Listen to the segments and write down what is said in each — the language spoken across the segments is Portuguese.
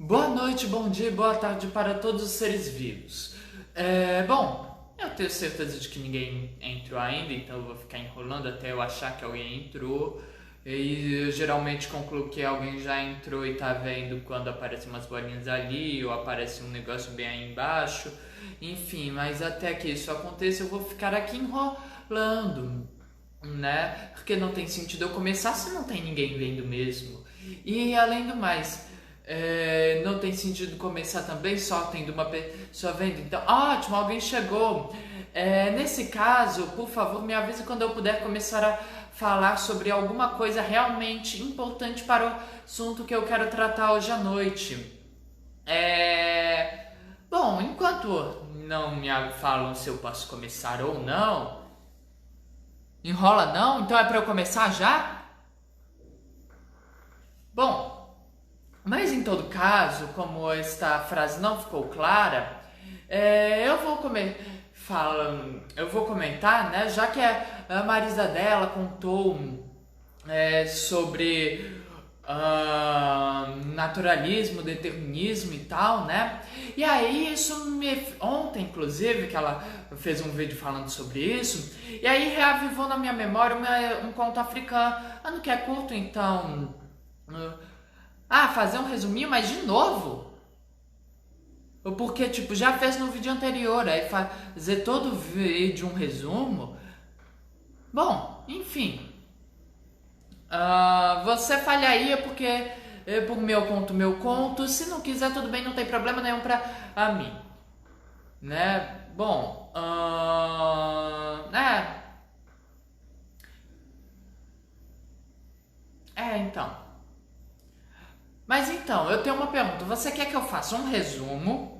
Boa noite, bom dia, boa tarde para todos os seres vivos. Bom, eu tenho certeza de que ninguém entrou ainda, então eu vou ficar enrolando até eu achar que alguém entrou. E eu geralmente concluo que alguém já entrou e tá vendo quando aparecem umas bolinhas ali ou aparece um negócio bem aí embaixo. Enfim, mas até que isso aconteça eu vou ficar aqui enrolando, né? Porque não tem sentido eu começar se não tem ninguém vendo mesmo. E além do mais, não tem sentido começar também só tendo uma pessoa vendo. Então, ótimo, alguém chegou. Nesse caso, por favor, me avise quando eu puder começar a falar sobre alguma coisa realmente importante para o assunto que eu quero tratar hoje à noite. Bom, enquanto não me falam se eu posso começar ou não, enrola não? Então é para eu começar já? Bom, mas em todo caso, como esta frase não ficou clara, eu vou comentar, né? Já que a Marisa dela contou sobre naturalismo, determinismo e tal, né? E aí ontem, inclusive, que ela fez um vídeo falando sobre isso, e aí reavivou na minha memória um conto africano que é curto, então. Fazer um resuminho, mas de novo? Porque, tipo, já fez no vídeo anterior, aí fazer todo vídeo um resumo? Bom, enfim. Você falharia porque por meu conto. Se não quiser, tudo bem, não tem problema nenhum pra mim. Né? Bom, então. Mas então, eu tenho uma pergunta. Você quer que eu faça um resumo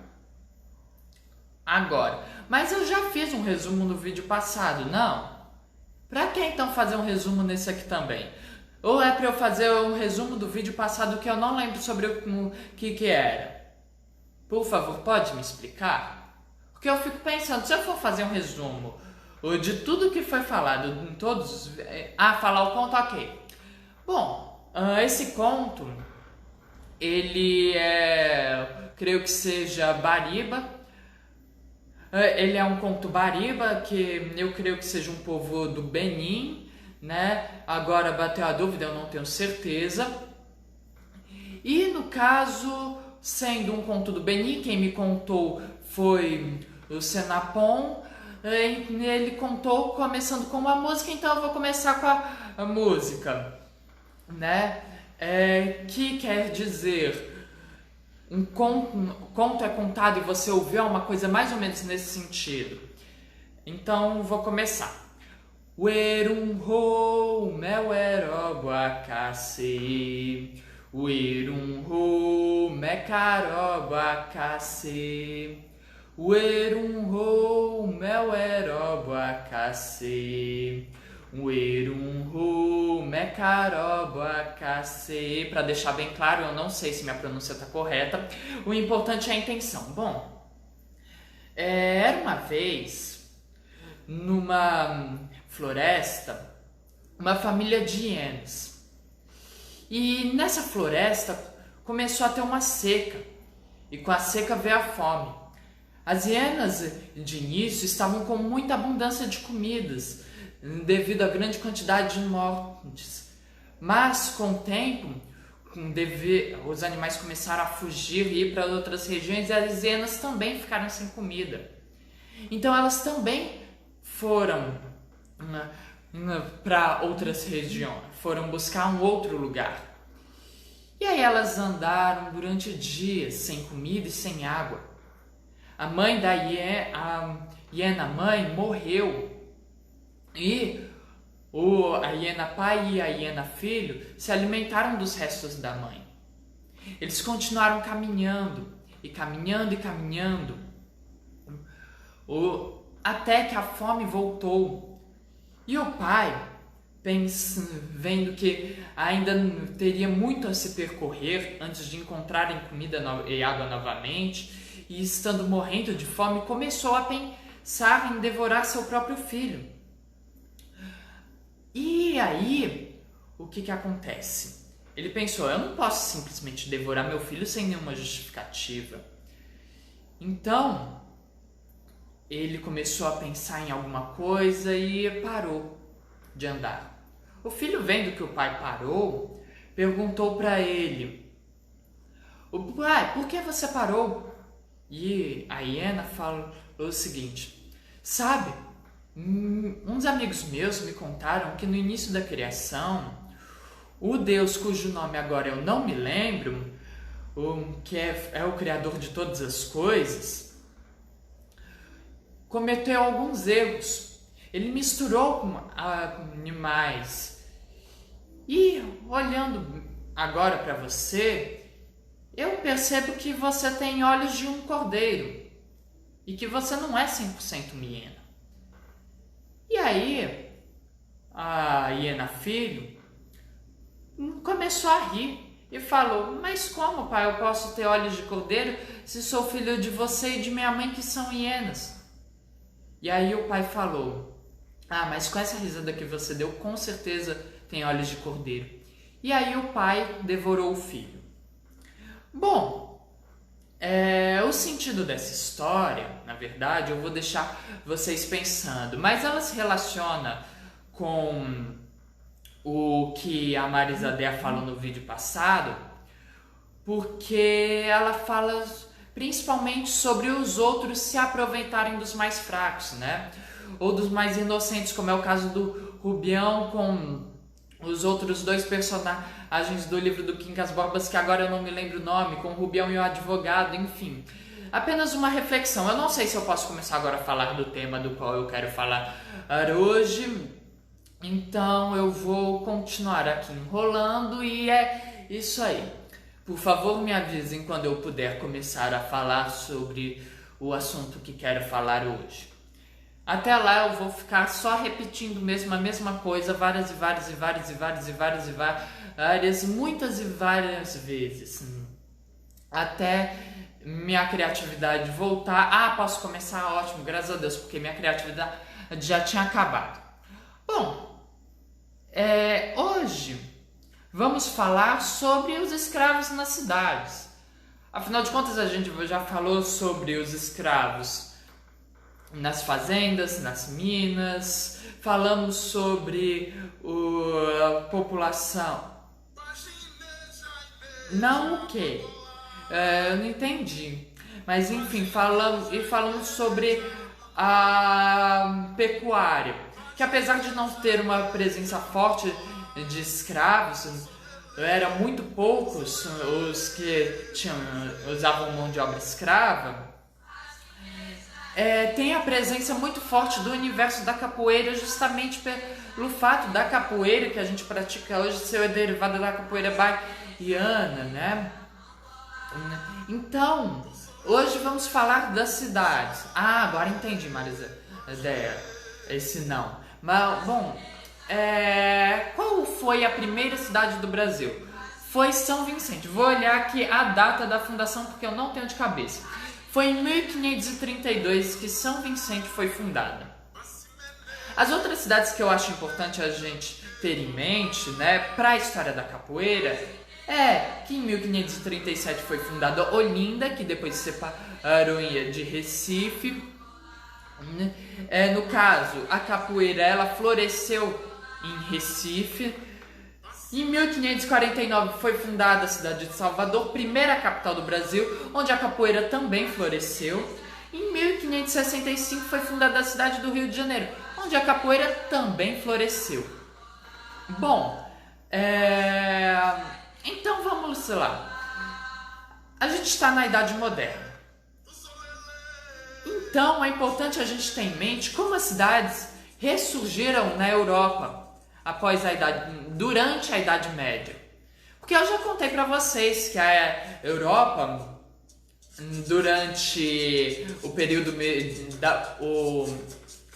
agora? Mas eu já fiz um resumo no vídeo passado, não? Pra que então fazer um resumo nesse aqui também? Ou é pra eu fazer um resumo do vídeo passado que eu não lembro sobre o que era? Por favor, pode me explicar? Porque eu fico pensando, se eu for fazer um resumo de tudo que foi falado em todos... falar o conto, ok. Bom, esse conto, ele creio que seja Bariba. Ele é um conto Bariba, que eu creio que seja um povo do Benin, né? Agora bateu a dúvida, eu não tenho certeza. E no caso, sendo um conto do Benin, quem me contou foi o Senapon. Ele contou começando com uma música, então eu vou começar com a música, né? Que quer dizer... Um conto é contado e você ouviu uma coisa mais ou menos nesse sentido. Então, vou começar. Werum ho mewerobo akase. Werum ho mekarobo akase. Werum ho mewerobo akase. Para deixar bem claro, eu não sei se minha pronúncia está correta. O importante é a intenção. Bom, era uma vez numa floresta uma família de hienas. E nessa floresta começou a ter uma seca. E com a seca veio a fome. As hienas de início estavam com muita abundância de comidas, devido à grande quantidade de mortes. Mas com o tempo, os animais começaram a fugir e ir para outras regiões e as hienas também ficaram sem comida. Então elas também foram para outras regiões, foram buscar um outro lugar. E aí elas andaram durante dias sem comida e sem água. A mãe da hiena mãe morreu. E a hiena pai e a hiena filho se alimentaram dos restos da mãe. Eles continuaram caminhando, e caminhando, e caminhando, até que a fome voltou. E o pai, vendo que ainda teria muito a se percorrer antes de encontrarem comida e água novamente, e estando morrendo de fome, começou a pensar em devorar seu próprio filho. E aí, o que acontece? ele pensou, eu não posso simplesmente devorar meu filho sem nenhuma justificativa. Então, ele começou a pensar em alguma coisa e parou de andar. O filho, vendo que o pai parou, perguntou para ele, pai, por que você parou? E a hiena falou o seguinte, sabe, uns amigos meus me contaram que no início da criação, o Deus cujo nome agora eu não me lembro, que é o Criador de todas as coisas, cometeu alguns erros. Ele misturou com animais. E olhando agora para você, eu percebo que você tem olhos de um cordeiro e que você não é 100% hiena. E aí, a hiena filho começou a rir e falou, mas como, pai, eu posso ter olhos de cordeiro se sou filho de você e de minha mãe que são hienas? E aí o pai falou, mas com essa risada que você deu, com certeza tem olhos de cordeiro. E aí o pai devorou o filho. Bom, o sentido dessa história, na verdade, eu vou deixar vocês pensando, mas ela se relaciona com o que a Marisa Dea falou no vídeo passado, porque ela fala principalmente sobre os outros se aproveitarem dos mais fracos, né? Ou dos mais inocentes, como é o caso do Rubião com os outros dois personagens do livro do Quincas Borbas, que agora eu não me lembro o nome, com o Rubião e o advogado, enfim. Apenas uma reflexão. Eu não sei se eu posso começar agora a falar do tema do qual eu quero falar hoje, então eu vou continuar aqui enrolando e é isso aí. Por favor, me avisem quando eu puder começar a falar sobre o assunto que quero falar hoje. Até lá eu vou ficar só repetindo mesmo a mesma coisa várias, muitas e várias vezes. Até minha criatividade voltar. Posso começar? Ótimo, graças a Deus, porque minha criatividade já tinha acabado. Bom, hoje vamos falar sobre os escravos nas cidades. Afinal de contas, a gente já falou sobre os escravos nas fazendas, nas minas, falamos sobre a população. Não o quê? Eu não entendi. Mas enfim, falamos sobre a pecuária, que apesar de não ter uma presença forte de escravos, eram muito poucos os que usavam mão de obra escrava. Tem a presença muito forte do universo da capoeira, justamente pelo fato da capoeira que a gente pratica hoje ser derivada da capoeira baiana, né? Então, hoje vamos falar das cidades. Agora entendi, Marisa. Esse não. Mas, bom, qual foi a primeira cidade do Brasil? Foi São Vicente. Vou olhar aqui a data da fundação porque eu não tenho de cabeça. Foi em 1532 que São Vicente foi fundada. As outras cidades que eu acho importante a gente ter em mente, né, para a história da capoeira, que em 1537 foi fundada Olinda, que depois se separou de Recife. No caso, a capoeira ela floresceu em Recife. Em 1549 foi fundada a cidade de Salvador, primeira capital do Brasil, onde a capoeira também floresceu. Em 1565 foi fundada a cidade do Rio de Janeiro, onde a capoeira também floresceu. Bom, então vamos lá. A gente está na Idade Moderna. Então é importante a gente ter em mente como as cidades ressurgiram na Europa durante a Idade Média. Porque eu já contei para vocês que a Europa, durante o período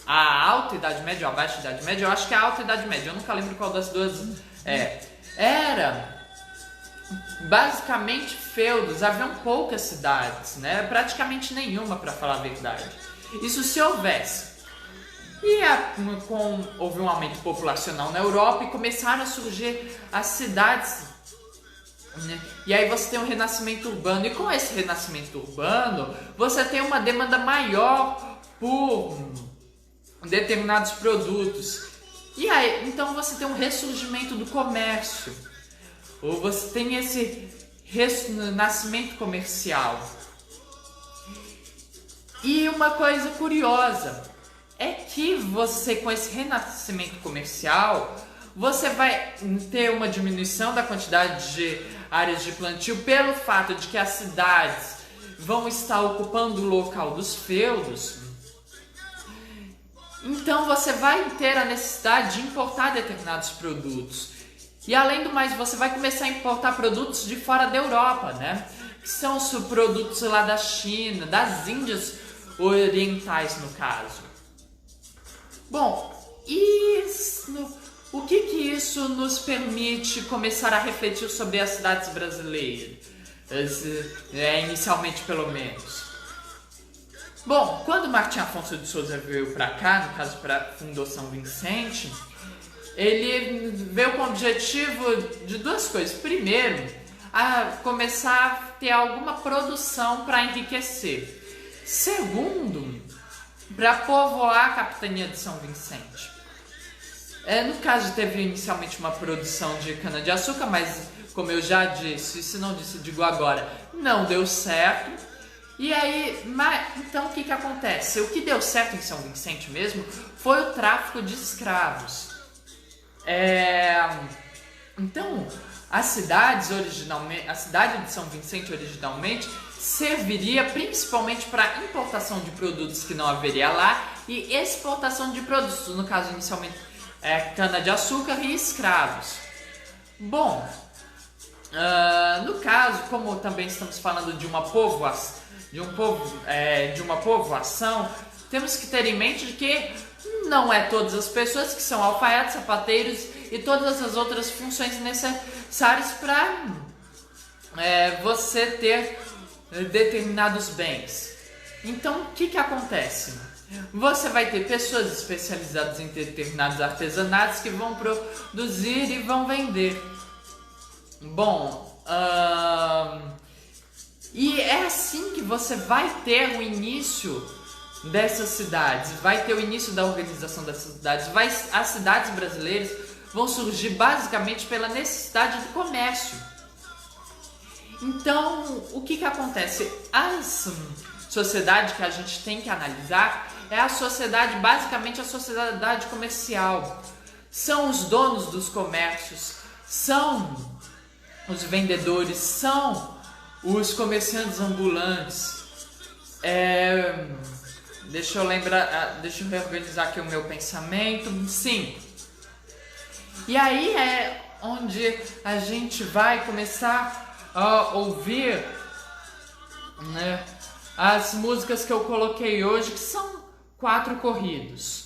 a Alta Idade Média ou a Baixa Idade Média, eu acho que é a Alta Idade Média, eu nunca lembro qual das duas era basicamente feudos, haviam poucas cidades, né? Praticamente nenhuma, para falar a verdade. Isso se houvesse. E houve um aumento populacional na Europa e começaram a surgir as cidades né? E aí você tem um renascimento urbano, e com esse renascimento urbano, você tem uma demanda maior por determinados produtos. E aí, então você tem um ressurgimento do comércio, ou você tem esse renascimento comercial. E uma coisa curiosa é que você, com esse renascimento comercial, você vai ter uma diminuição da quantidade de áreas de plantio pelo fato de que as cidades vão estar ocupando o local dos feudos. Então você vai ter a necessidade de importar determinados produtos. E além do mais, você vai começar a importar produtos de fora da Europa, né? Que são os produtos lá da China, das Índias Orientais, no caso. Bom, o que isso nos permite começar a refletir sobre as cidades brasileiras? Inicialmente, pelo menos. Bom, quando Martim Afonso de Souza veio para cá, no caso para fundou São Vicente, ele veio com o objetivo de duas coisas. Primeiro, a começar a ter alguma produção para enriquecer. Segundo, para povoar a capitania de São Vicente. No caso, teve inicialmente uma produção de cana-de-açúcar, mas como eu já disse, se não disse, digo agora, não deu certo. E aí, então o que acontece? O que deu certo em São Vicente mesmo foi o tráfico de escravos. Então, a cidade de São Vicente originalmente serviria principalmente para importação de produtos que não haveria lá e exportação de produtos, no caso inicialmente cana-de-açúcar e escravos. Bom, no caso, como também estamos falando de uma povoação, temos que ter em mente de que não é todas as pessoas que são alfaiates, sapateiros e todas as outras funções necessárias para você ter determinados bens. Então, o que acontece? Você vai ter pessoas especializadas em determinados artesanatos que vão produzir e vão vender. Bom, e é assim que você vai ter o início dessas cidades, vai ter o início da organização dessas cidades. As cidades brasileiras vão surgir basicamente pela necessidade do comércio. Então, o que acontece? A sociedade que a gente tem que analisar é a sociedade, basicamente a sociedade comercial. São os donos dos comércios, são os vendedores, são os comerciantes ambulantes. Deixa eu reorganizar aqui o meu pensamento. Sim. E aí é onde a gente vai começar a ouvir, né, as músicas que eu coloquei hoje, que são 4 corridos.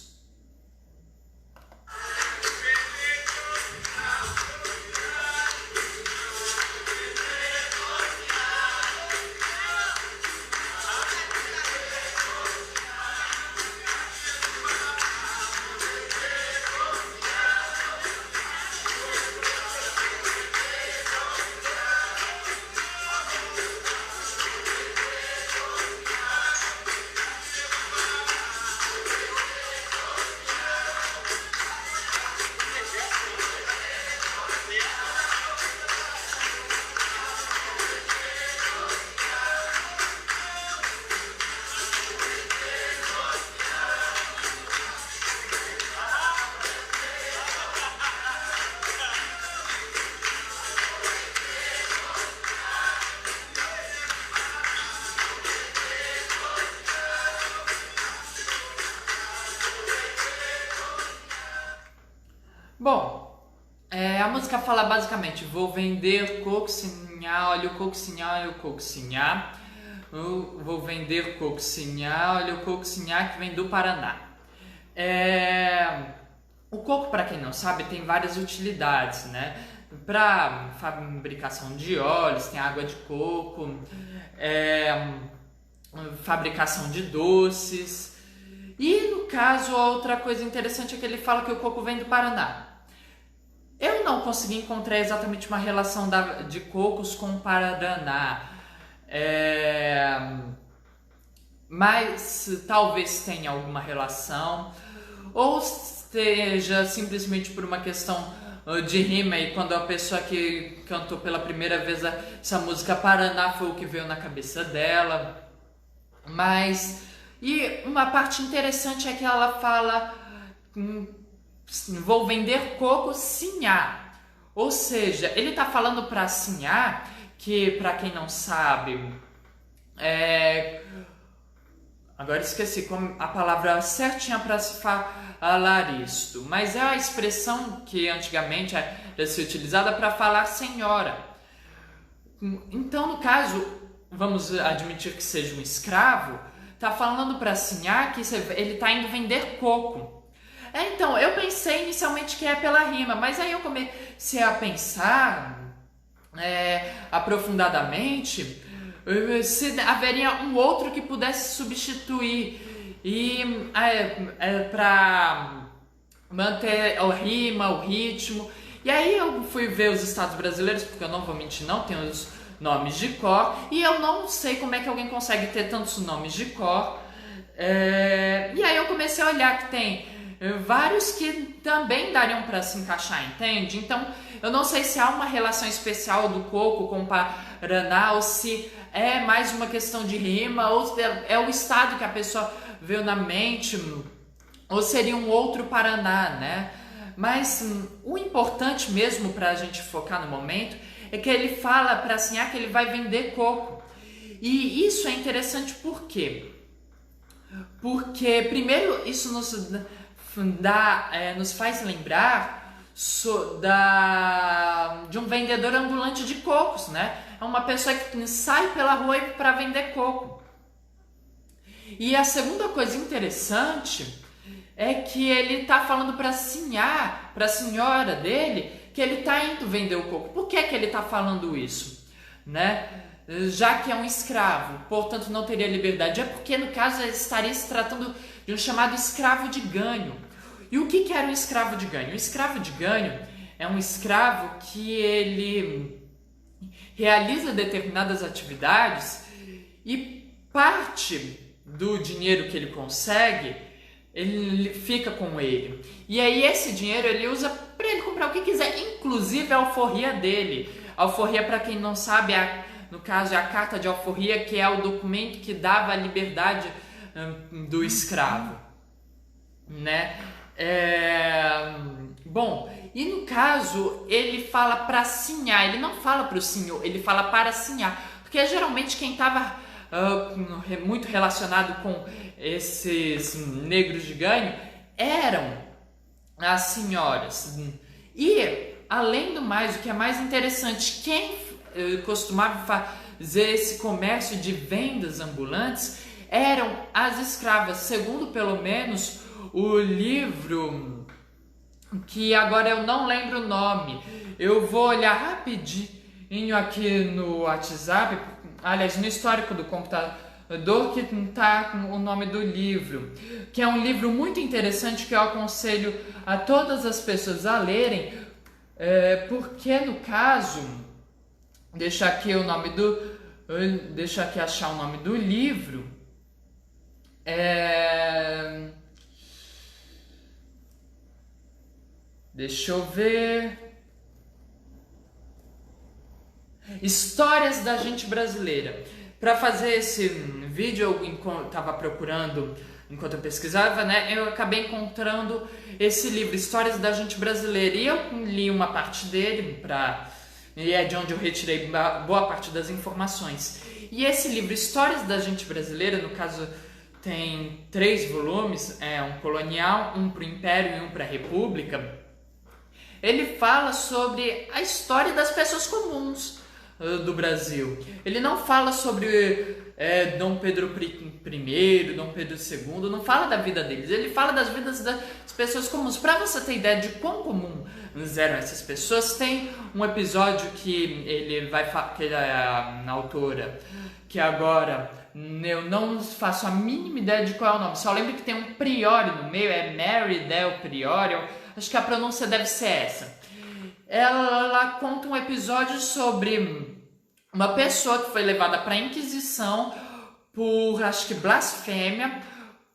Bom, a música fala basicamente: vou vender coccinhar, olha o coccinhar, olha o coccinhar. Vou vender coccinhar, olha o coccinhar que vem do Paraná. O coco, para quem não sabe, tem várias utilidades, né? Para fabricação de óleos, tem água de coco, fabricação de doces. E no caso, outra coisa interessante é que ele fala que o coco vem do Paraná. Eu não consegui encontrar exatamente uma relação de Cocos com o Paraná. Mas talvez tenha alguma relação, ou seja simplesmente por uma questão de rima, e quando a pessoa que cantou pela primeira vez essa música Paraná foi o que veio na cabeça dela. E uma parte interessante é que ela fala vou vender coco Sinhá. Ou seja, ele tá falando para Sinhá, que para quem não sabe, agora esqueci a palavra certinha para se falar isto, mas é a expressão que antigamente era se utilizada para falar senhora. Então, no caso, vamos admitir que seja um escravo, tá falando para Sinhá que ele tá indo vender coco. Então, eu pensei inicialmente que é pela rima, mas aí eu comecei a pensar aprofundadamente se haveria um outro que pudesse substituir e para manter a rima, o ritmo. E aí eu fui ver os estados brasileiros, porque eu não vou mentir, não tenho os nomes de cor, e eu não sei como é que alguém consegue ter tantos nomes de cor. E aí eu comecei a olhar que tem vários que também dariam para se encaixar, entende? Então eu não sei se há uma relação especial do coco com o Paraná, ou se é mais uma questão de rima, ou é o estado que a pessoa veio na mente, ou seria um outro Paraná, né? Mas o importante mesmo para a gente focar no momento é que ele fala para Sinhá que ele vai vender coco. E isso é interessante por quê? Porque primeiro isso nos faz lembrar de um vendedor ambulante de cocos, né? É uma pessoa que sai pela rua para vender coco. E a segunda coisa interessante é que ele tá falando para Sinhá, para a senhora dele, que ele tá indo vender o coco. Por que que ele tá falando isso, né? Já que é um escravo, portanto não teria liberdade. É porque no caso ele estaria se tratando de um chamado escravo de ganho. E o que era um escravo de ganho? O escravo de ganho é um escravo que ele realiza determinadas atividades e parte do dinheiro que ele consegue, ele fica com ele. E aí esse dinheiro ele usa para ele comprar o que quiser, inclusive a alforria dele. A alforria, para quem não sabe, no caso é a carta de alforria, que é o documento que dava a liberdade do escravo, né? Bom, e no caso ele fala para Sinhá, ele não fala para o senhor, ele fala para Sinhá, porque geralmente quem estava muito relacionado com esses negros de ganho eram as senhoras. E além do mais, o que é mais interessante, quem costumava fazer esse comércio de vendas ambulantes eram as escravas, segundo pelo menos o livro, que agora eu não lembro o nome. Eu vou olhar rapidinho aqui no WhatsApp, aliás, no histórico do computador, que está com o nome do livro, que é um livro muito interessante que eu aconselho a todas as pessoas a lerem, porque no caso, deixa aqui achar o nome do livro. Deixa eu ver. Histórias da gente brasileira. Para fazer esse vídeo, eu estava procurando, enquanto eu pesquisava, né? Eu acabei encontrando esse livro, Histórias da Gente Brasileira. E eu li uma parte dele, e é de onde eu retirei boa parte das informações. E esse livro, Histórias da Gente Brasileira, no caso, tem 3 volumes, um colonial, um para o Império e um para a República. Ele fala sobre a história das pessoas comuns do Brasil. Ele não fala sobre Dom Pedro I, Dom Pedro II, não fala da vida deles. Ele fala das vidas das pessoas comuns. Para você ter ideia de quão comuns eram essas pessoas, tem um episódio que ele vai falar, que a autora, que agora eu não faço a mínima ideia de qual é o nome, só lembro que tem um Priori no meio, é Mary Del Priori, acho que a pronúncia deve ser essa. ela conta um episódio sobre uma pessoa que foi levada para a Inquisição por, acho que, blasfêmia,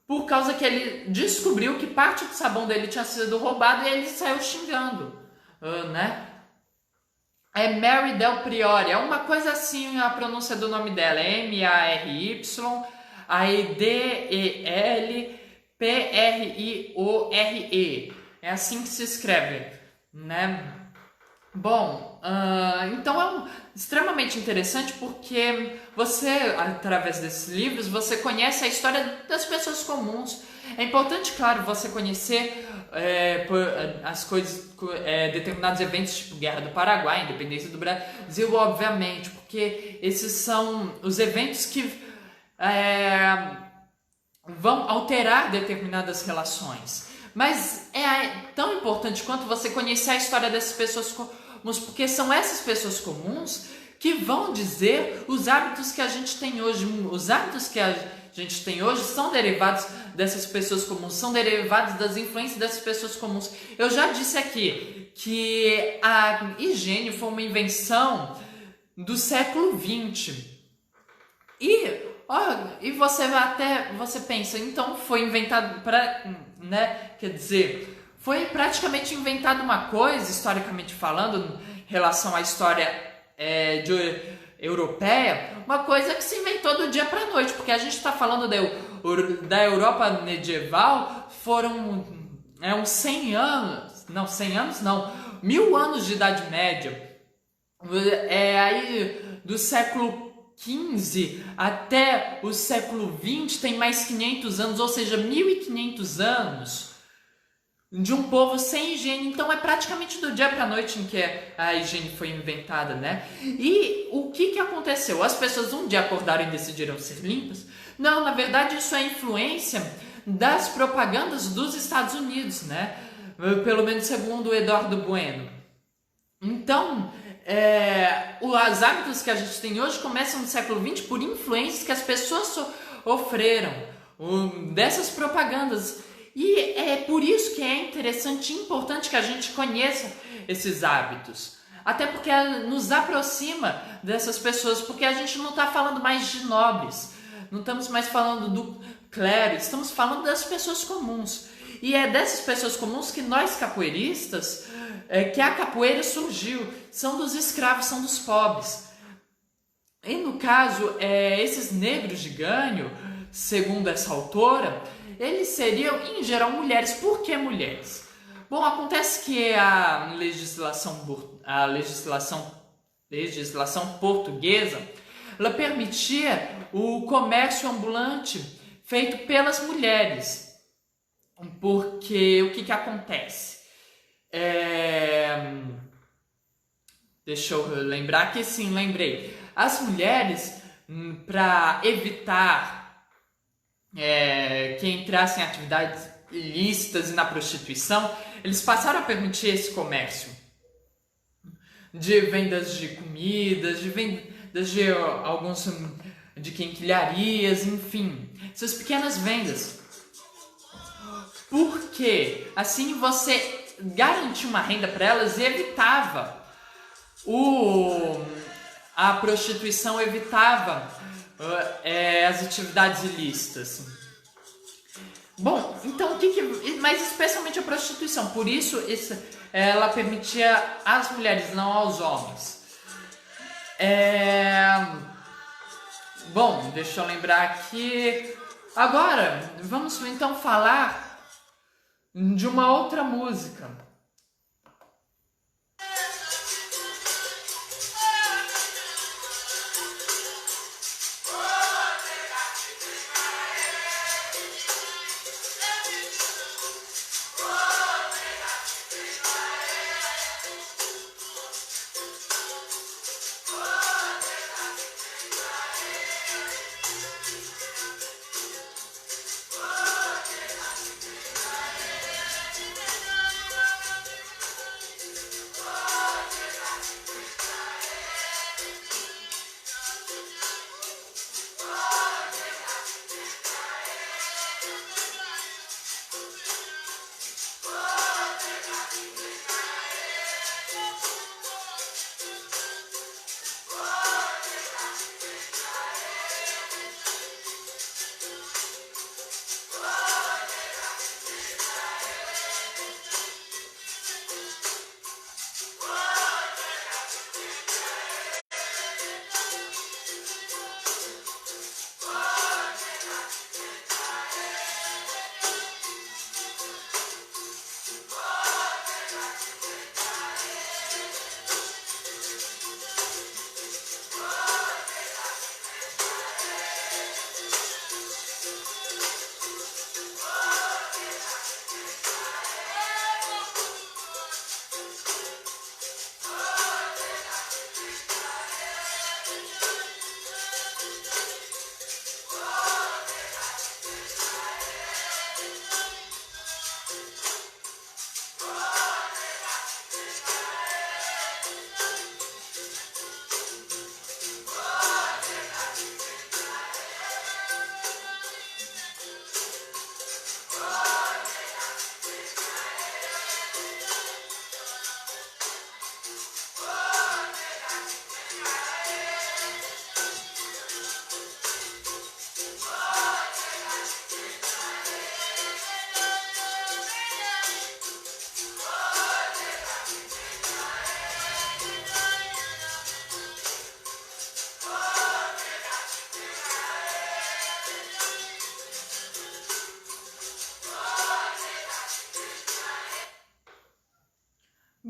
por causa que ele descobriu que parte do sabão dele tinha sido roubado e ele saiu xingando, né? É Mary Del Priore, é uma coisa assim a pronúncia do nome dela, M-A-R-Y, aí D-E-L-P-R-I-O-R-E, é assim que se escreve, né? Bom, então é extremamente interessante porque você, através desses livros, você conhece a história das pessoas comuns. É importante, claro, você conhecer as coisas, determinados eventos, tipo Guerra do Paraguai, Independência do Brasil, obviamente, porque esses são os eventos que vão alterar determinadas relações. Mas é tão importante quanto você conhecer a história dessas pessoas comuns, porque são essas pessoas comuns que vão dizer os hábitos que a gente tem hoje. Os hábitos que a gente tem hoje são derivados dessas pessoas comuns, são derivados das influências dessas pessoas comuns. Eu já disse aqui que a higiene foi uma invenção do século XX. E você pensa, então foi inventado para, né? Quer dizer, foi praticamente inventado uma coisa, historicamente falando, em relação à história europeia, uma coisa que se inventou do dia para a noite, porque a gente está falando da Europa medieval, foram uns 100 anos, não, 100 anos não, 1000 anos de Idade Média, aí do século XV até o século XX tem mais 500 anos, ou seja, 1500 anos de um povo sem higiene. Então é praticamente do dia para a noite em que a higiene foi inventada, né? E o que aconteceu? As pessoas um dia acordaram e decidiram ser limpas? Não, na verdade isso é influência das propagandas dos Estados Unidos, né? Pelo menos segundo o Eduardo Bueno. Então, os hábitos que a gente tem hoje começam no século XX por influências que as pessoas sofreram dessas propagandas. E é por isso que é interessante e importante que a gente conheça esses hábitos. Até porque nos aproxima dessas pessoas, porque a gente não está falando mais de nobres, não estamos mais falando do clero, estamos falando das pessoas comuns. E é dessas pessoas comuns que nós capoeiristas, que a capoeira surgiu, são dos escravos, são dos pobres. E no caso, esses negros de ganho, segundo essa autora, eles seriam, em geral, mulheres. Por que mulheres? Bom, acontece que a legislação portuguesa, ela permitia o comércio ambulante feito pelas mulheres. Porque o que acontece? Deixa eu lembrar que sim, lembrei. As mulheres, para evitar que entrassem em atividades ilícitas e na prostituição, eles passaram a permitir esse comércio de vendas de comidas, de vendas de alguns de quinquilharias, enfim, essas pequenas vendas. Porque assim você garantia uma renda para elas e evitava a prostituição, evitava as atividades ilícitas. Bom, então mas especialmente a prostituição, por isso ela permitia às mulheres, não aos homens. Bom, deixa eu lembrar aqui. Agora, vamos então falar de uma outra música.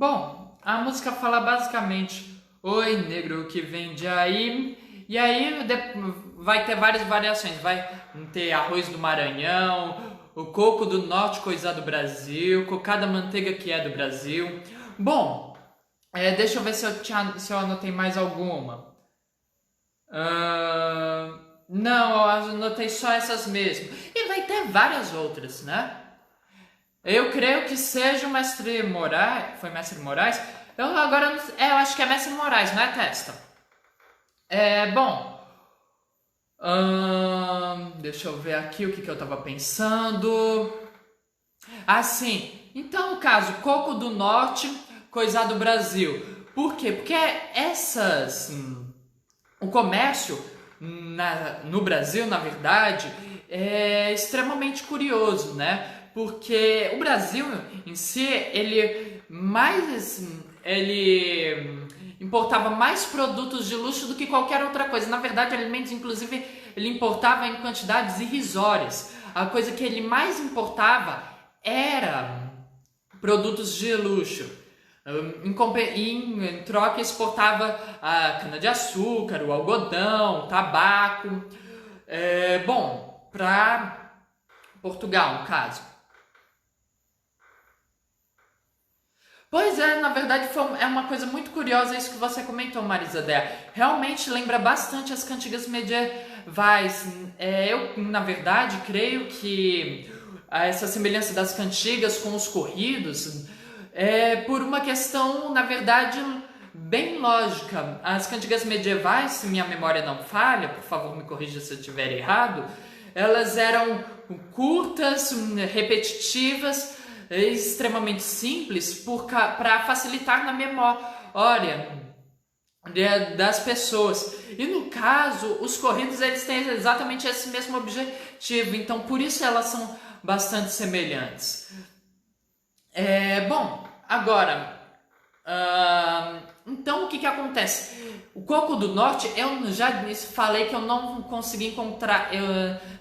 Bom, a música fala basicamente: oi, negro que vem de aí. E aí vai ter várias variações. Vai ter arroz do Maranhão, o coco do norte, coisa do Brasil, cocada manteiga que é do Brasil. Bom, deixa eu ver se eu anotei mais alguma. Não, eu anotei só essas mesmo. E vai ter várias outras, né? Eu creio que seja o Mestre Moraes. Foi Mestre Moraes? Eu agora eu acho que é Mestre Moraes, não é, Testa? Bom. Deixa eu ver aqui o que eu tava pensando. Sim. Então, no caso, coco do norte, coisa do Brasil. Por quê? Porque o comércio no Brasil, na verdade, é extremamente curioso, né? Porque o Brasil em si, ele importava mais produtos de luxo do que qualquer outra coisa. Na verdade, alimentos, inclusive, ele importava em quantidades irrisórias. A coisa que ele mais importava era produtos de luxo. Em troca, exportava a cana-de-açúcar, o algodão, o tabaco. Bom, para Portugal, no caso. Pois é, na verdade é uma coisa muito curiosa isso que você comentou, Marisabé. Realmente lembra bastante as cantigas medievais. Eu, na verdade, creio que essa semelhança das cantigas com os corridos é por uma questão, na verdade, bem lógica. As cantigas medievais, se minha memória não falha, por favor me corrija se eu estiver errado, elas eram curtas, repetitivas, extremamente simples para facilitar na memória das pessoas. E no caso, os corridos eles têm exatamente esse mesmo objetivo, então por isso elas são bastante semelhantes. Bom, agora, então o que acontece? O coco do norte, eu já falei que eu não consegui encontrar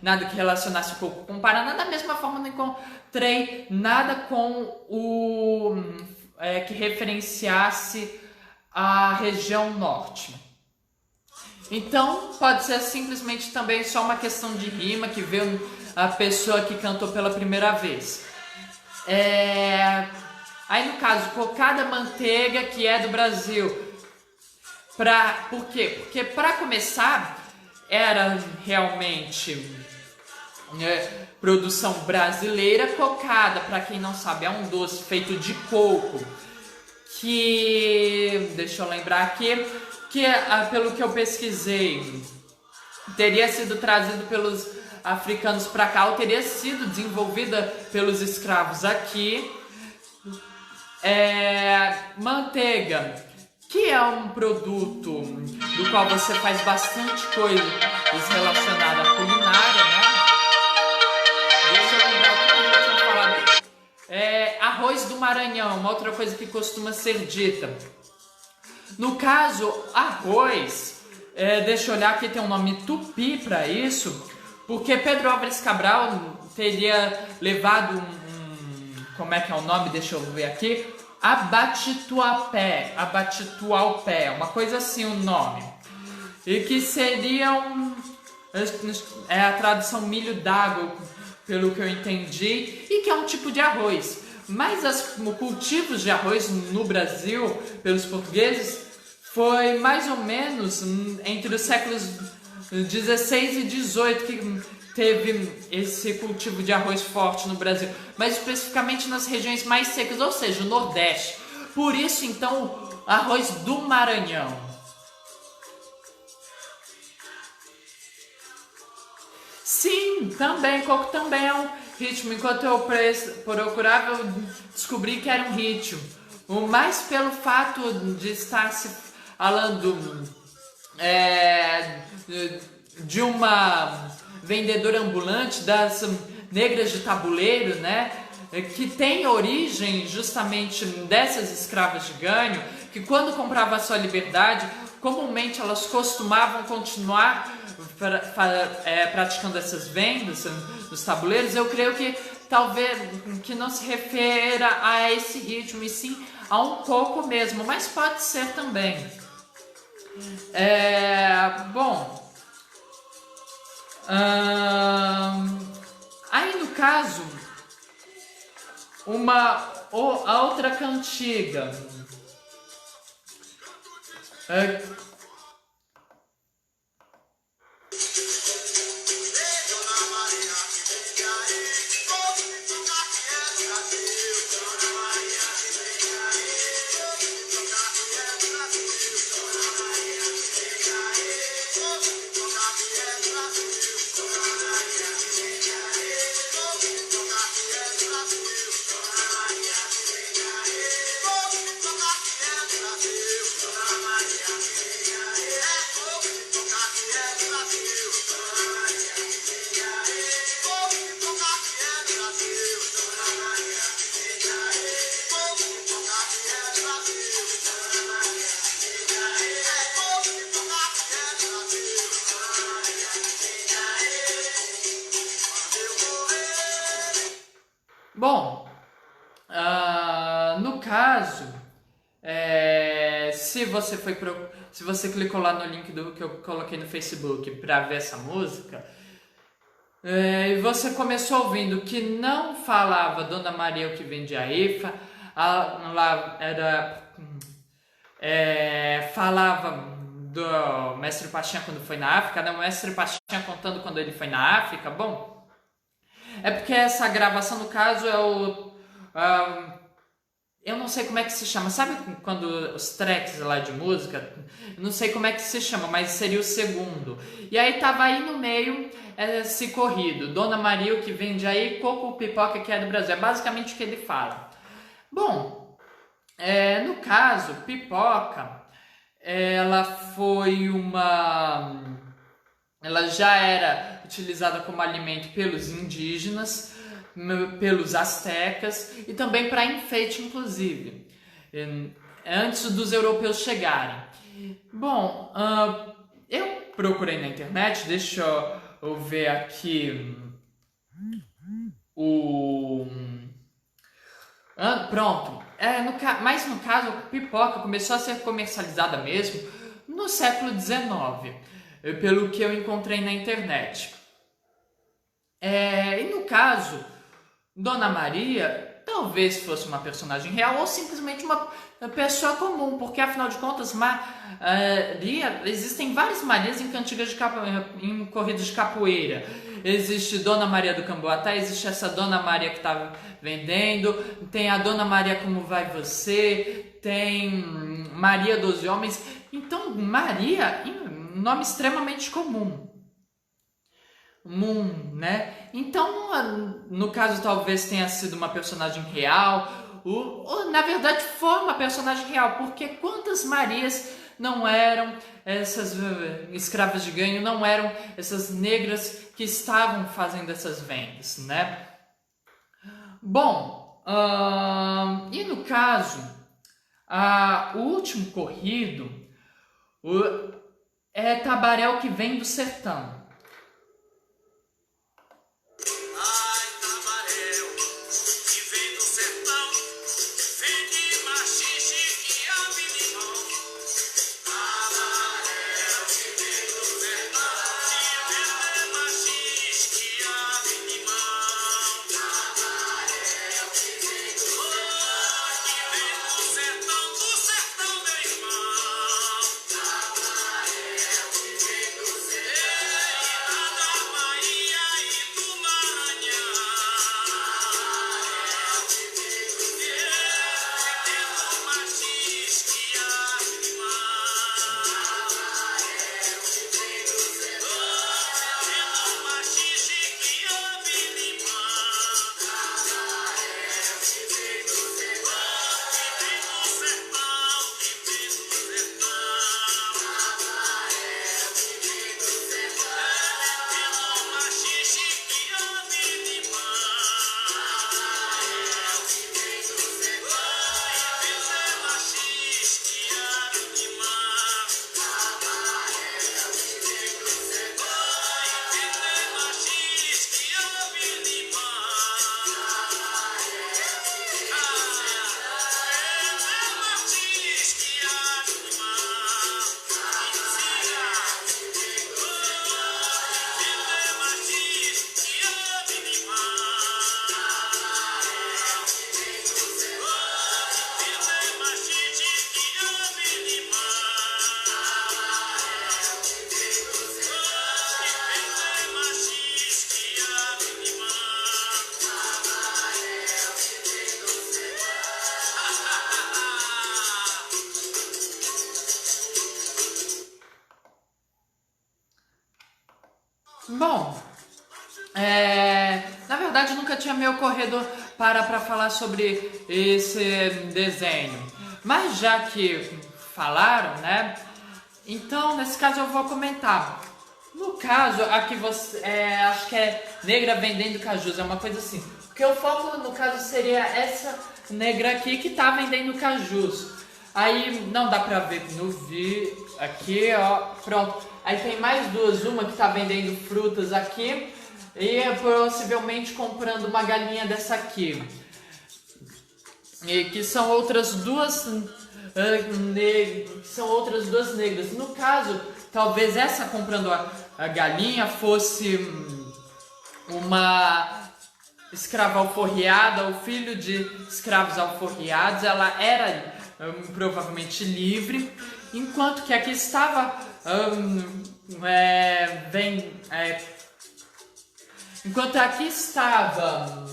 nada que relacionasse o coco com o Paraná, da mesma forma não encontrei nada com que referenciasse a região norte. Então pode ser simplesmente também só uma questão de rima que veio a pessoa que cantou pela primeira vez. Aí no caso, cocada manteiga que é do Brasil. Por quê? Porque para começar era realmente produção brasileira. Cocada, para quem não sabe, é um doce feito de coco que, deixa eu lembrar aqui, que pelo que eu pesquisei teria sido trazido pelos africanos para cá, ou teria sido desenvolvida pelos escravos aqui. Manteiga, que é um produto do qual você faz bastante coisa relacionada à culinária, né? Deixa eu lembrar o que eu já tinha falado. Arroz do Maranhão, uma outra coisa que costuma ser dita. No caso, arroz, deixa eu olhar aqui, tem um nome tupi para isso, porque Pedro Álvares Cabral teria levado como é que é o nome? Deixa eu ver aqui. Abatituapé, uma coisa assim o nome. E que seria a tradução milho d'água, pelo que eu entendi, e que é um tipo de arroz. Mas os cultivos de arroz no Brasil, pelos portugueses, foi mais ou menos entre os séculos 16 e 18 que teve esse cultivo de arroz forte no Brasil, mas especificamente nas regiões mais secas, ou seja, o Nordeste. Por isso, então, arroz do Maranhão. Sim, também, coco também é um ritmo. Enquanto eu procurava, eu descobri que era um ritmo. Mas pelo fato de estar se falando de uma vendedora ambulante das negras de tabuleiro, né? Que tem origem justamente dessas escravas de ganho, que quando compravam a sua liberdade, comumente elas costumavam continuar praticando essas vendas nos tabuleiros. Eu creio que talvez que não se refira a esse ritmo, e sim há um pouco mesmo, mas pode ser também. Bom, aí no caso, a outra cantiga. Bom, no caso, se você clicou lá no link que eu coloquei no Facebook para ver essa música, e você começou ouvindo que não falava Dona Maria o que vende a Ifa, lá era falava do Mestre Pachinha quando foi na África, né? O Mestre Pachinha contando quando ele foi na África. Bom, é porque essa gravação, no caso, eu não sei como é que se chama. Sabe quando os tracks lá de música? Eu não sei como é que se chama, mas seria o segundo. E aí tava aí no meio esse corrido. Dona Maria, o que vende aí, coco, pipoca que é do Brasil. É basicamente o que ele fala. Bom, no caso, pipoca, ela já era utilizada como alimento pelos indígenas, pelos astecas e também para enfeite, inclusive, antes dos europeus chegarem. Bom, eu procurei na internet, deixa eu ver aqui pronto. Mas no caso, a pipoca começou a ser comercializada mesmo no século XIX. Pelo que eu encontrei na internet. E no caso, Dona Maria talvez fosse uma personagem real ou simplesmente uma pessoa comum, porque afinal de contas, existem várias Marias em cantigas em corridas de capoeira. Existe Dona Maria do Camboatá, existe essa Dona Maria que está vendendo, tem a Dona Maria Como Vai Você, tem Maria dos Homens. Então, Maria, um nome extremamente comum, né? Então, no caso, talvez tenha sido uma personagem real, ou na verdade foi uma personagem real, porque quantas Marias não eram essas escravas de ganho, não eram essas negras que estavam fazendo essas vendas, né? Bom, e no caso, o último corrido é Tabaréu que vem do sertão. Bom, na verdade nunca tinha me ocorrido para falar sobre esse desenho. Mas já que falaram, né? Então nesse caso eu vou comentar. No caso, aqui você acho que é negra vendendo cajus, é uma coisa assim. Porque o foco no caso seria essa negra aqui que tá vendendo cajus. Aí não dá pra ver no vídeo aqui, ó, pronto. Aí tem mais duas, uma que tá vendendo frutas aqui e possivelmente comprando uma galinha dessa aqui. E que são outras duas negras. No caso, talvez essa comprando a galinha fosse uma escrava alforriada, o filho de escravos alforriados. Ela era provavelmente livre, enquanto que aqui estava enquanto aqui estava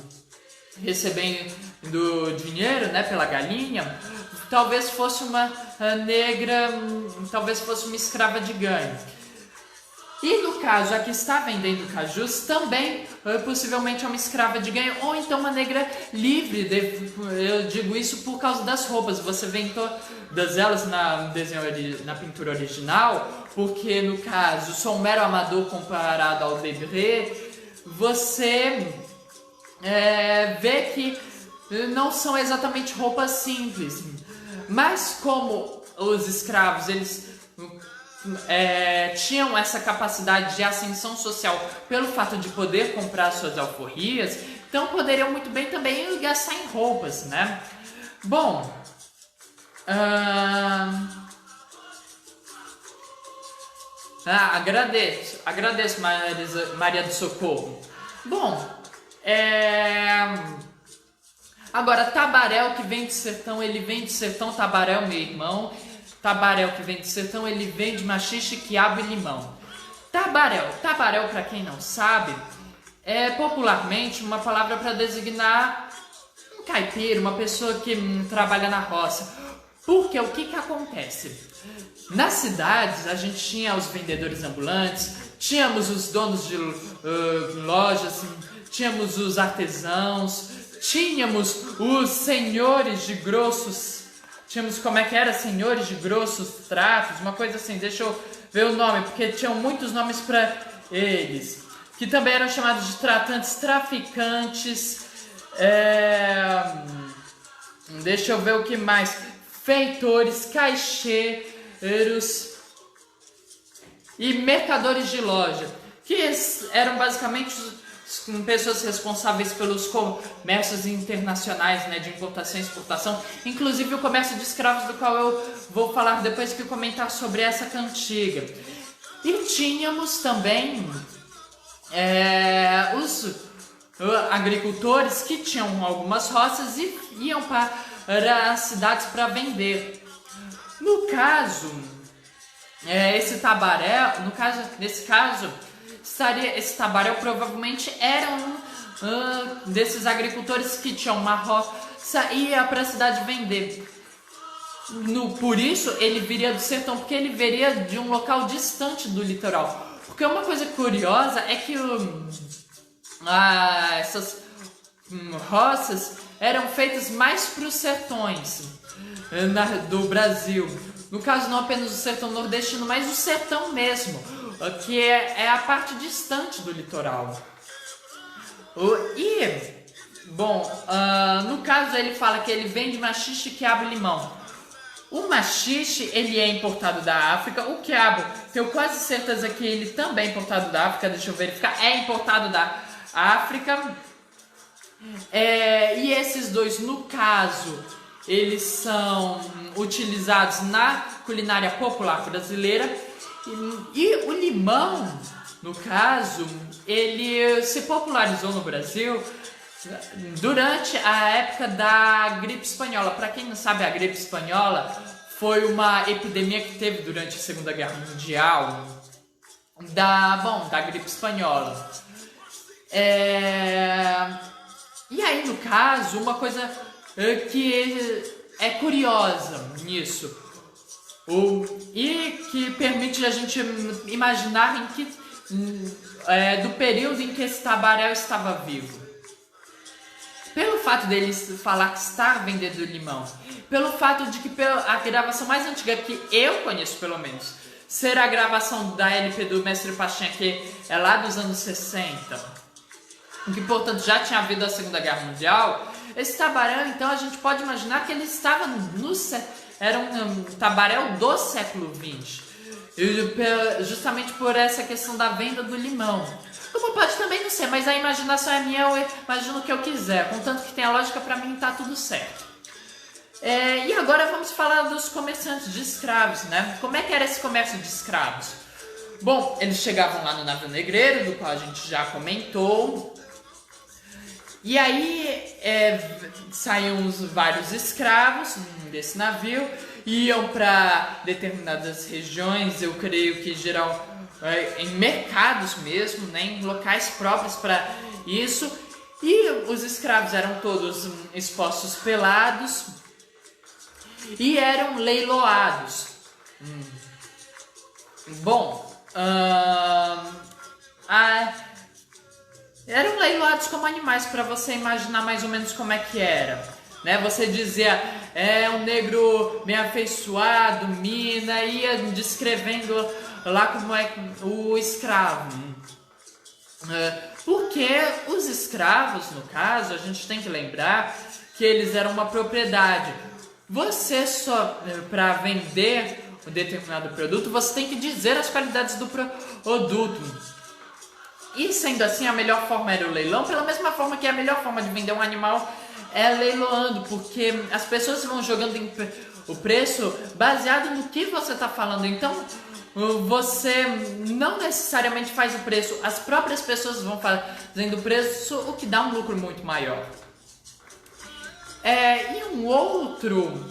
recebendo dinheiro, né, pela galinha, talvez fosse uma negra, talvez fosse uma escrava de ganho. E no caso, a que está vendendo cajus também possivelmente é uma escrava de ganho, ou então uma negra livre. Eu digo isso por causa das roupas. Você vê em todas elas na pintura original, porque no caso, sou um mero amador comparado ao Debré. Você vê que não são exatamente roupas simples, mas como os escravos eles tinham essa capacidade de ascensão social pelo fato de poder comprar suas alforrias, então poderiam muito bem também gastar em roupas, né? Bom, agradeço Maria do Socorro. Bom, agora Tabaréu que vem de sertão, ele vem de sertão. Tabaréu, meu irmão. Tabaréu que vem de sertão, ele vem de maxixe, quiabo e limão. Tabaréu, para quem não sabe, é popularmente uma palavra para designar um caipira, uma pessoa que trabalha na roça. Porque o que acontece? Nas cidades a gente tinha os vendedores ambulantes, tínhamos os donos de lojas, tínhamos os artesãos, tínhamos os senhores de grossos. Tínhamos como é que era? Senhores de grossos tratos, uma coisa assim, deixa eu ver o nome, porque tinham muitos nomes para eles. Que também eram chamados de tratantes, traficantes, deixa eu ver o que mais. Feitores, caixeiros e mercadores de loja. Que eram basicamente pessoas responsáveis pelos comércios internacionais, né, de importação e exportação, inclusive o comércio de escravos, do qual eu vou falar depois que eu comentar sobre essa cantiga. E tínhamos também os agricultores que tinham algumas roças e iam para as cidades para vender. No caso, esse tabaréu, nesse caso, esse tabaréu provavelmente era um desses agricultores que tinham uma roça e ia para a cidade vender. Por isso ele viria do sertão, porque ele viria de um local distante do litoral. Porque uma coisa curiosa é que essas roças eram feitas mais para os sertões do Brasil. No caso, não apenas o sertão nordestino, mas o sertão mesmo, que é a parte distante do litoral. No caso ele fala que ele vende maxixe, quiabo e limão. O maxixe, ele é importado da África. O quiabo, tenho quase certeza que ele também é importado da África. Deixa eu verificar. É importado da África. E esses dois, no caso, eles são utilizados na culinária popular brasileira. E o limão, no caso, ele se popularizou no Brasil durante a época da gripe espanhola. Para quem não sabe, a gripe espanhola foi uma epidemia que teve durante a Segunda Guerra Mundial da gripe espanhola. E aí, no caso, uma coisa que é curiosa nisso e que permite a gente imaginar em que do período em que esse Tabarel estava vivo. Pelo fato dele falar que está vendendo limão, pelo fato de que a gravação mais antiga que eu conheço, pelo menos, ser a gravação da LP do Mestre Pachinha, que é lá dos anos 60, que portanto já tinha havido a Segunda Guerra Mundial, esse Tabarel, então, a gente pode imaginar que ele estava era um Tabarel do século XX, justamente por essa questão da venda do limão. Como pode também não ser, mas a imaginação é minha, eu imagino o que eu quiser, contanto que tenha lógica, pra mim tá tudo certo. E agora vamos falar dos comerciantes de escravos, né? Como é que era esse comércio de escravos? Bom, eles chegavam lá no navio negreiro, do qual a gente já comentou. E aí saíam os vários escravos desse navio, iam para determinadas regiões, eu creio que geral em mercados mesmo, né, em locais próprios para isso. E os escravos eram todos expostos pelados e eram leiloados. Bom, eram leiloados como animais, para você imaginar mais ou menos como é que era, né? Você dizia, um negro bem afeiçoado, mina, ia descrevendo lá como é o escravo. Porque os escravos, no caso, a gente tem que lembrar que eles eram uma propriedade. Você só, para vender um determinado produto, você tem que dizer as qualidades do produto. E sendo assim, a melhor forma era o leilão, pela mesma forma que a melhor forma de vender um animal é leiloando, porque as pessoas vão jogando o preço baseado no que você está falando. Então, você não necessariamente faz o preço, as próprias pessoas vão fazendo o preço, o que dá um lucro muito maior. E um outro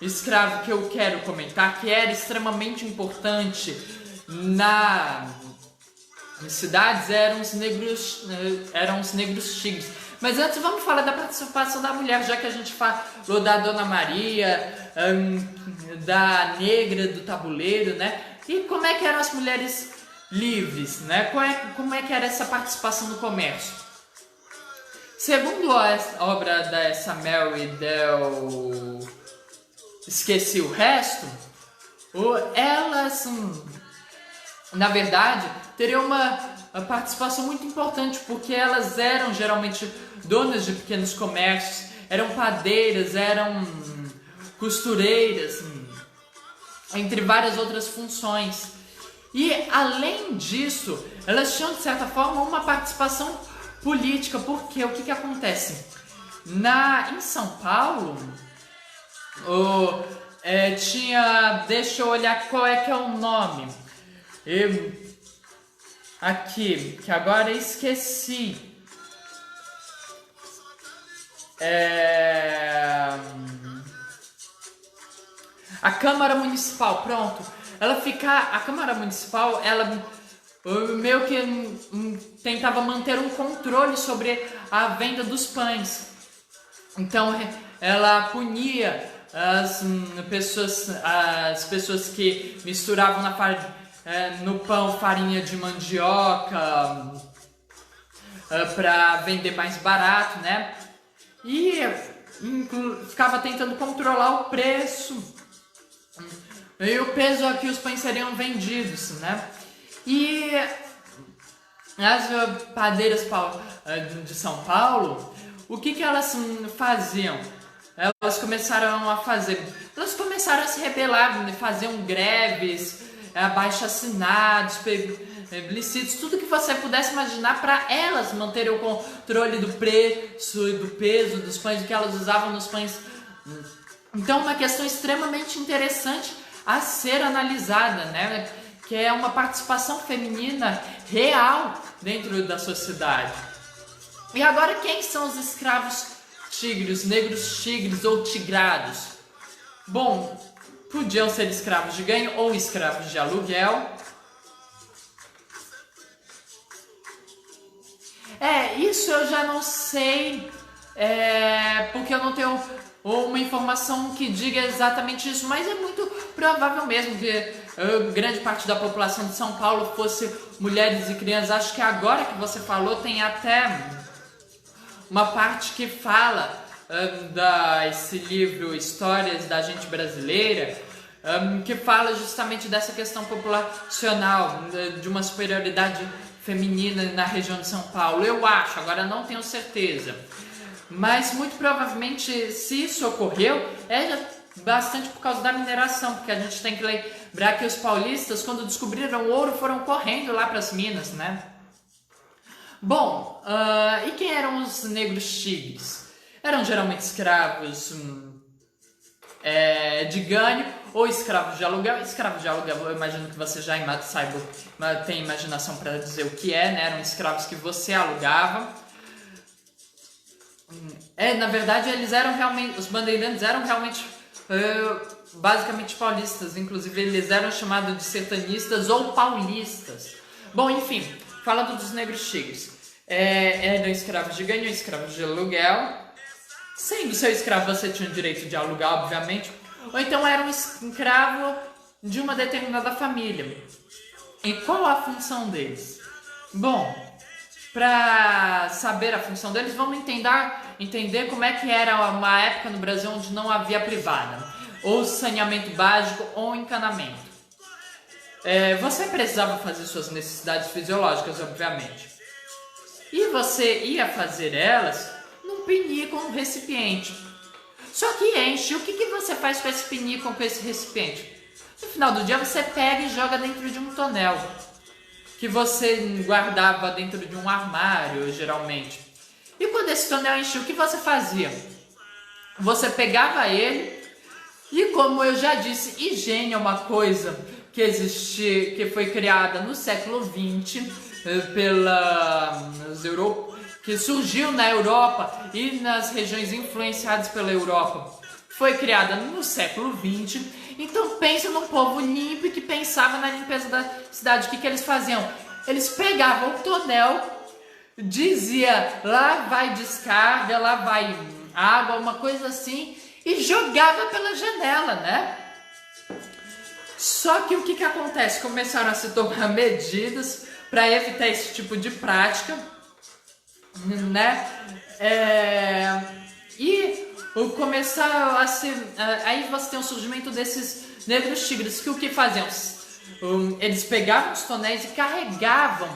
escravo que eu quero comentar, que era extremamente importante nas cidades, eram os negros tigres. Mas antes vamos falar da participação da mulher, já que a gente falou da Dona Maria, da negra do tabuleiro, né? E como é que eram as mulheres livres, né? Como é que era essa participação no comércio? Segundo a obra da Samuel Del... Esqueci o resto, elas, na verdade, teriam uma participação muito importante, porque elas eram geralmente donas de pequenos comércios, eram padeiras, eram costureiras, entre várias outras funções. E além disso, elas tinham de certa forma uma participação política, porque o que acontece? Em São Paulo, deixa eu olhar qual é que é o nome. Aqui, que agora eu esqueci. A Câmara Municipal, pronto. A Câmara Municipal, ela meio que tentava manter um controle sobre a venda dos pães. Então, ela punia as pessoas que misturavam no pão farinha de mandioca para vender mais barato, né? E ficava tentando controlar o preço e o peso a que os pães seriam vendidos, né? E as padeiras de São Paulo, o que elas faziam? Elas começaram a se rebelar, faziam greves, abaixo-assinados, plebiscitos, tudo que você pudesse imaginar para elas manterem o controle do preço e do peso dos pães, que elas usavam nos pães. Então, uma questão extremamente interessante a ser analisada, né? Que é uma participação feminina real dentro da sociedade. E agora, quem são os escravos tigres, negros tigres ou tigrados? Bom, podiam ser escravos de ganho ou escravos de aluguel. Isso eu já não sei, porque eu não tenho uma informação que diga exatamente isso, mas é muito provável mesmo que grande parte da população de São Paulo fosse mulheres e crianças. Acho que agora que você falou tem até uma parte que fala desse livro Histórias da Gente Brasileira, que fala justamente dessa questão populacional, de uma superioridade feminina na região de São Paulo. Eu acho, agora não tenho certeza. Mas muito provavelmente, se isso ocorreu, é bastante por causa da mineração, porque a gente tem que lembrar que os paulistas, quando descobriram ouro, foram correndo lá para as minas, né? Bom, e quem eram os negros tigres? Eram geralmente escravos de ganho ou escravos de aluguel. Escravos de aluguel, eu imagino que você já saiba, tem imaginação para dizer o que é, né? Eram escravos que você alugava. Na verdade, eles eram realmente, os bandeirantes eram realmente basicamente paulistas, inclusive eles eram chamados de sertanistas ou paulistas. Bom, enfim, falando dos negros tigres, eram escravos de ganho, escravos de aluguel. Sendo seu escravo, você tinha o direito de alugar, obviamente, ou então era um escravo de uma determinada família. E qual a função deles? Bom, para saber a função deles, vamos entender como é que era uma época no Brasil onde não havia privada, ou saneamento básico, ou encanamento. Você precisava fazer suas necessidades fisiológicas, obviamente. E você ia fazer elas num pinico, um recipiente. Só que enche. O que você faz com esse pinico, com esse recipiente? No final do dia você pega e joga dentro de um tonel, que você guardava dentro de um armário, geralmente. E quando esse tonel enchia, o que você fazia? Você pegava ele e, como eu já disse, higiene é uma coisa que existe, que foi criada no século XX pelos europeus, que surgiu na Europa e nas regiões influenciadas pela Europa. Foi criada no século XX. Então pensa num povo limpo que pensava na limpeza da cidade. O que eles faziam? Eles pegavam o tonel, dizia lá vai descarga, lá vai água, uma coisa assim, e jogava pela janela, né? Só que o que acontece? Começaram a se tomar medidas para evitar esse tipo de prática, né? E começar a se... aí você tem o surgimento desses negros tigres, que o que faziam? Eles pegavam os tonéis e carregavam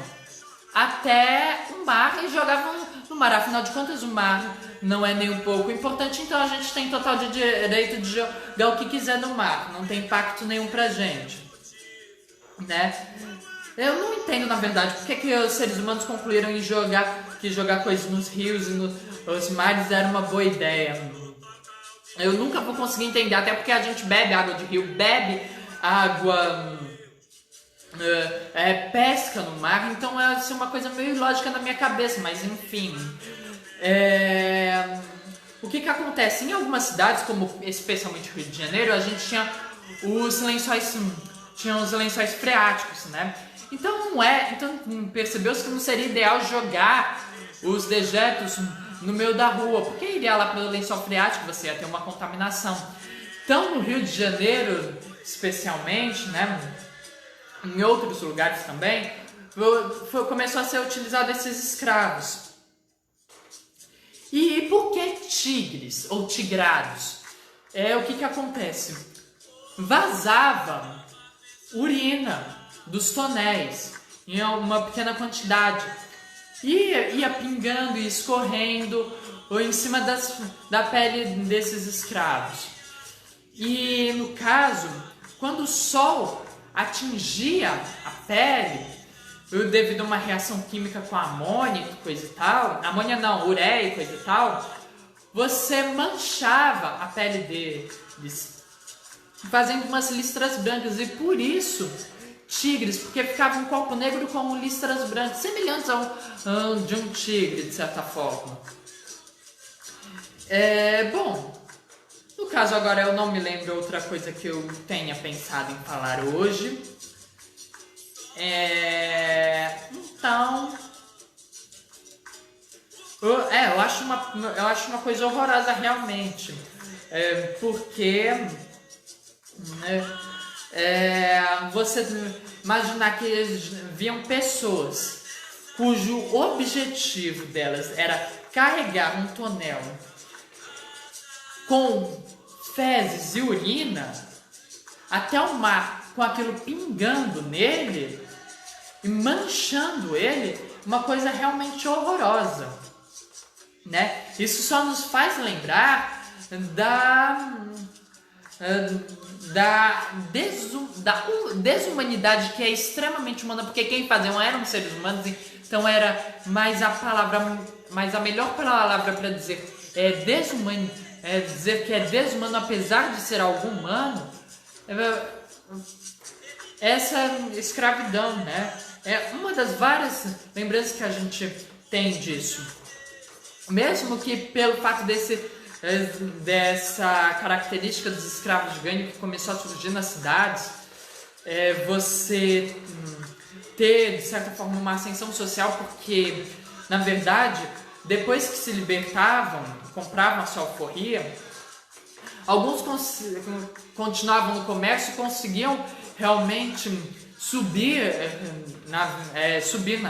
até o mar e jogavam no mar. Afinal de contas, o mar não é nem um pouco importante, então a gente tem total de direito de jogar o que quiser no mar. Não tem impacto nenhum pra gente, né? Eu não entendo, na verdade, porque que os seres humanos concluíram em jogar coisas nos rios e nos mares era uma boa ideia. Eu nunca vou conseguir entender, até porque a gente bebe água de rio, bebe água, pesca no mar, então é assim, uma coisa meio ilógica na minha cabeça, mas enfim. O que acontece? Em algumas cidades, como especialmente o Rio de Janeiro, a gente tinha os lençóis freáticos, né? Então percebeu-se que não seria ideal jogar os dejetos no meio da rua, porque iria lá para o lençol freático, você ia ter uma contaminação. Então no Rio de Janeiro, especialmente, né, em outros lugares também, começou a ser utilizado esses escravos. E por que tigres ou tigrados? O que acontece? Vazava urina dos tonéis em uma pequena quantidade e ia pingando e escorrendo em cima da pele desses escravos. E no caso, quando o sol atingia a pele, devido a uma reação química com amônia, coisa e tal, amônia não, ureia e coisa e tal, você manchava a pele deles, fazendo umas listras brancas, e por isso tigres, porque ficava um corpo negro com listras brancas, semelhantes de um tigre, de certa forma. Bom, no caso agora eu não me lembro outra coisa que eu tenha pensado em falar hoje. Então, eu acho uma coisa horrorosa realmente, porque você imaginar que eles viam pessoas cujo objetivo delas era carregar um tonel com fezes e urina até o mar, com aquilo pingando nele e manchando ele, uma coisa realmente horrorosa, né? Isso só nos faz lembrar da desumanidade, que é extremamente humana, porque quem faziam eram seres humanos, então era mais a melhor palavra para dizer desumano, dizer que é desumano apesar de ser algo humano, essa escravidão, né? É uma das várias lembranças que a gente tem disso. Mesmo que pelo fato dessa característica dos escravos de ganho que começou a surgir nas cidades, você ter, de certa forma, uma ascensão social, porque, na verdade, depois que se libertavam, compravam a sua alforria, alguns continuavam no comércio e conseguiam realmente subir na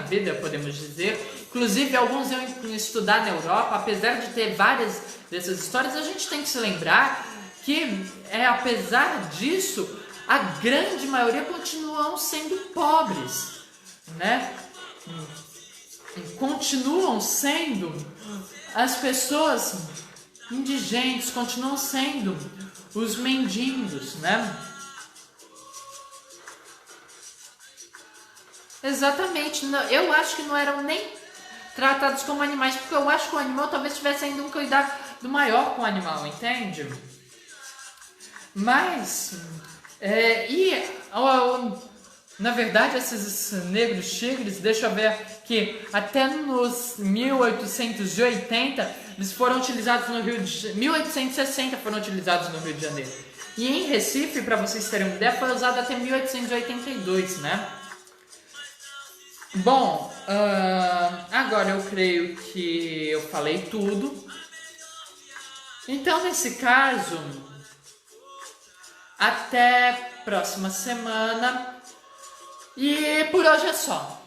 vida, podemos dizer. Inclusive, alguns iam estudar na Europa. Apesar de ter várias dessas histórias, a gente tem que se lembrar que, apesar disso, a grande maioria continuam sendo pobres, né? Continuam sendo as pessoas indigentes, continuam sendo os mendigos, né? Exatamente. Eu acho que não eram nem tratados como animais, porque eu acho que o animal talvez tivesse ainda um cuidado maior com o animal, entende? Mas, na verdade, esses negros tigres, deixa eu ver que até nos 1880 eles foram utilizados no Rio de 1860 foram utilizados no Rio de Janeiro. E em Recife, para vocês terem uma ideia, foi usado até 1882, né? Bom, agora eu creio que eu falei tudo. Então, nesse caso, até próxima semana. E por hoje é só.